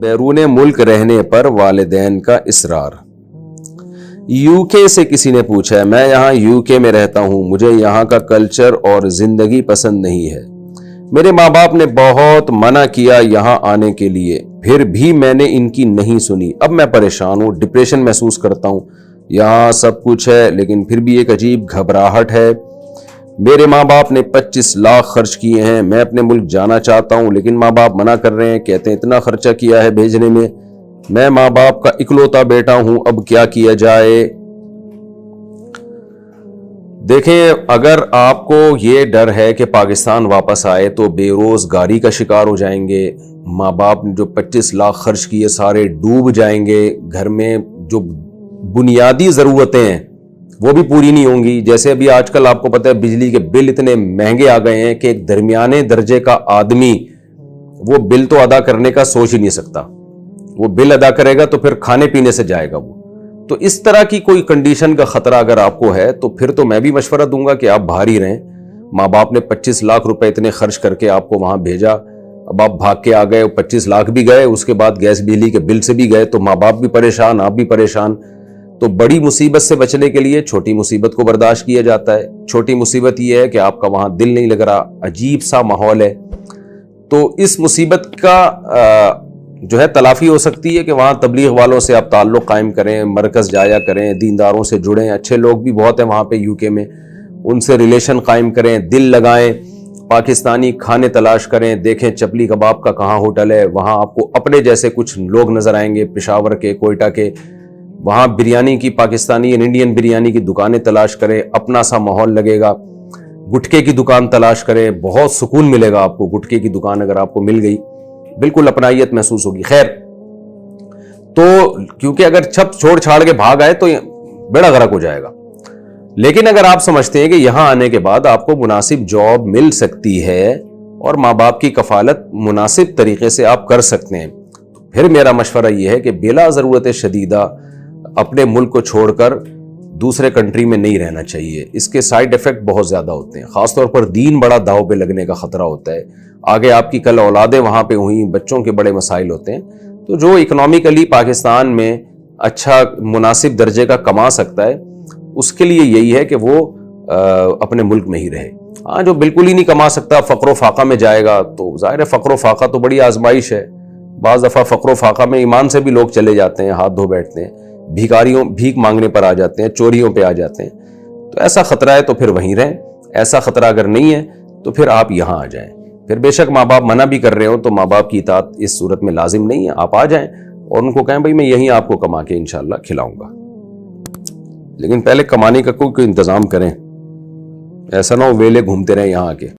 بیرون ملک رہنے پر والدین کا اصرار۔ یوکے سے کسی نے پوچھا ہے، میں یہاں یوکے میں رہتا ہوں، مجھے یہاں کا کلچر اور زندگی پسند نہیں ہے، میرے ماں باپ نے بہت منع کیا یہاں آنے کے لیے، پھر بھی میں نے ان کی نہیں سنی، اب میں پریشان ہوں، ڈپریشن محسوس کرتا ہوں، یہاں سب کچھ ہے لیکن پھر بھی ایک عجیب گھبراہٹ ہے، میرے ماں باپ نے 25 لاکھ خرچ کیے ہیں، میں اپنے ملک جانا چاہتا ہوں لیکن ماں باپ منع کر رہے ہیں، کہتے ہیں اتنا خرچہ کیا ہے بھیجنے میں ماں باپ کا اکلوتا بیٹا ہوں، اب کیا کیا جائے؟ دیکھیں، اگر آپ کو یہ ڈر ہے کہ پاکستان واپس آئے تو بے روزگاری کا شکار ہو جائیں گے، ماں باپ نے جو 25 لاکھ خرچ کیے سارے ڈوب جائیں گے، گھر میں جو بنیادی ضرورتیں ہیں وہ بھی پوری نہیں ہوں گی، جیسے ابھی آج کل آپ کو پتہ ہے بجلی کے بل اتنے مہنگے آ گئے ہیں کہ ایک درمیانے درجے کا آدمی وہ بل تو ادا کرنے کا سوچ ہی نہیں سکتا، وہ بل ادا کرے گا تو پھر کھانے پینے سے جائے گا وہ، تو اس طرح کی کوئی کنڈیشن کا خطرہ اگر آپ کو ہے تو پھر تو میں بھی مشورہ دوں گا کہ آپ باہر ہی رہیں، ماں باپ نے 25 لاکھ روپے اتنے خرچ کر کے آپ کو وہاں بھیجا، اب آپ بھاگ کے آ گئے، 25 لاکھ بھی گئے، اس کے بعد گیس بجلی کے بل سے بھی گئے، تو ماں باپ بھی پریشان، آپ بھی پریشان، تو بڑی مصیبت سے بچنے کے لیے چھوٹی مصیبت کو برداشت کیا جاتا ہے۔ چھوٹی مصیبت یہ ہے کہ آپ کا وہاں دل نہیں لگ رہا، عجیب سا ماحول ہے، تو اس مصیبت کا جو ہے تلافی ہو سکتی ہے کہ وہاں تبلیغ والوں سے آپ تعلق قائم کریں، مرکز جایا کریں، دینداروں سے جڑیں، اچھے لوگ بھی بہت ہیں وہاں پہ یوکے میں، ان سے ریلیشن قائم کریں، دل لگائیں، پاکستانی کھانے تلاش کریں، دیکھیں چپلی کباب کا کہاں ہوٹل ہے، وہاں آپ کو اپنے جیسے کچھ لوگ نظر آئیں گے، پشاور کے، کوئٹہ کے، وہاں بریانی کی، پاکستانی انڈین بریانی کی دکانیں تلاش کریں، اپنا سا ماحول لگے گا، گٹکے کی دکان تلاش کریں، بہت سکون ملے گا آپ کو، گٹکے کی دکان اگر آپ کو مل گئی بالکل اپنائیت محسوس ہوگی۔ خیر، تو کیونکہ اگر چھپ چھوڑ چھاڑ کے بھاگ آئے تو بیڑا غرق ہو جائے گا، لیکن اگر آپ سمجھتے ہیں کہ یہاں آنے کے بعد آپ کو مناسب جاب مل سکتی ہے اور ماں باپ کی کفالت مناسب طریقے سے آپ کر سکتے ہیں، پھر میرا مشورہ یہ ہے کہ بلا ضرورت شدیدہ اپنے ملک کو چھوڑ کر دوسرے کنٹری میں نہیں رہنا چاہیے، اس کے سائیڈ ایفیکٹ بہت زیادہ ہوتے ہیں، خاص طور پر دین بڑا داؤ پہ لگنے کا خطرہ ہوتا ہے، آگے آپ کی کل اولادیں وہاں پہ ہوئیں، بچوں کے بڑے مسائل ہوتے ہیں، تو جو اکنومیکلی پاکستان میں اچھا مناسب درجے کا کما سکتا ہے اس کے لیے یہی ہے کہ وہ اپنے ملک میں ہی رہے۔ ہاں، جو بالکل ہی نہیں کما سکتا، فقر و فاقہ میں جائے گا، تو ظاہر ہے فقر و فاقہ تو بڑی آزمائش ہے، بعض دفعہ فقر و فاقہ میں ایمان سے بھی لوگ چلے جاتے ہیں، ہاتھ دھو بیٹھتے ہیں، بھیک مانگنے پر آ جاتے ہیں، چوریوں پہ آ جاتے ہیں، تو ایسا خطرہ ہے تو پھر وہیں رہیں، ایسا خطرہ اگر نہیں ہے تو پھر آپ یہاں آ جائیں، پھر بے شک ماں باپ منع بھی کر رہے ہو تو ماں باپ کی اطاعت اس صورت میں لازم نہیں ہے، آپ آ جائیں اور ان کو کہیں بھائی میں یہیں آپ کو کما کے انشاءاللہ کھلاؤں گا، لیکن پہلے کمانے کا کوئی انتظام کریں، ایسا نہ ہو ویلے گھومتے رہیں یہاں آ کے۔